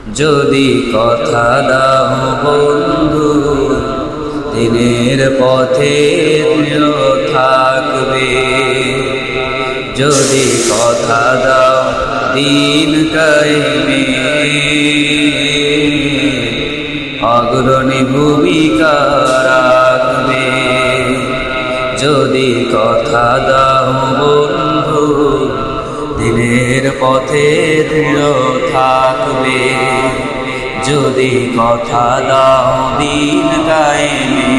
যদি কথা দাও বন্ধু দিনের পথে দৃঢ় থাকবে, যদি কথা দাও দিন কায়েমে অগ্রণী ভূমিকা রাখবে, যদি কথা দাও বন্ধু দিনের পথে দৃঢ় থাকবে, যদি কথা দাও দিন কায়েমে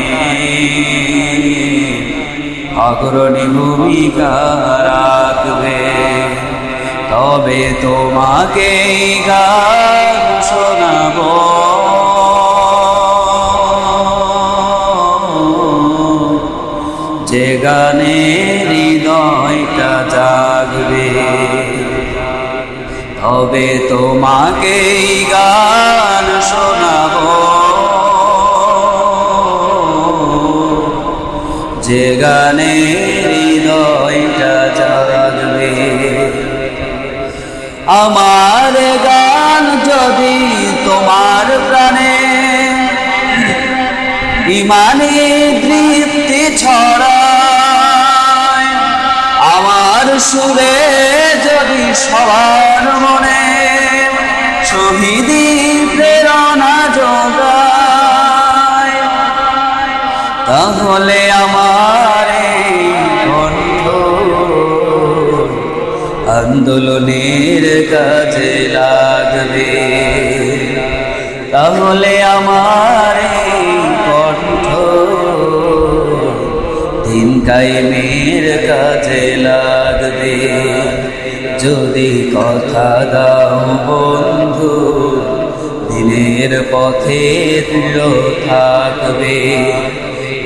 অগ্রণী ভূমিকা রাখবে, তবে তোমাকে গান শোনাবো যে গানে হৃদয়টা জাগবে, তবে তোমাকে গান শোনাবো যে গানে হৃদয়টা জাগবে। আমার গান যদি তোমার প্রাণে ইমানে তৃপ্তি ছড়ায়, আমার সুরে যদি সবার মনে শহীদি প্রেরণা যোগায়, তাহলে আমার কণ্ঠ আন্দোলনের কাজে লাগবে, তাহলে আমার কণ্ঠ দিন কায়েমের কাজে লাগবে, যদি কথা দাও বন্ধু দিনের পথে দৃঢ় থাকবে,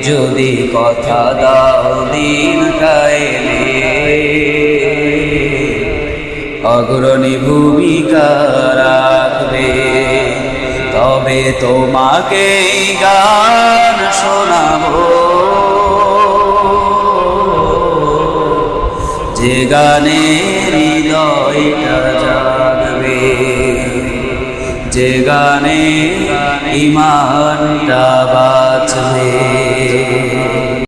যদি কথা দাও দিন কায়েমে অগ্রণী ভূমিকা রাখবে, তবে তোমাকে গান শোনাবো যে গানে হৃদয়টা জাগবে, যে গানে ঈমানটা বাঁচবে।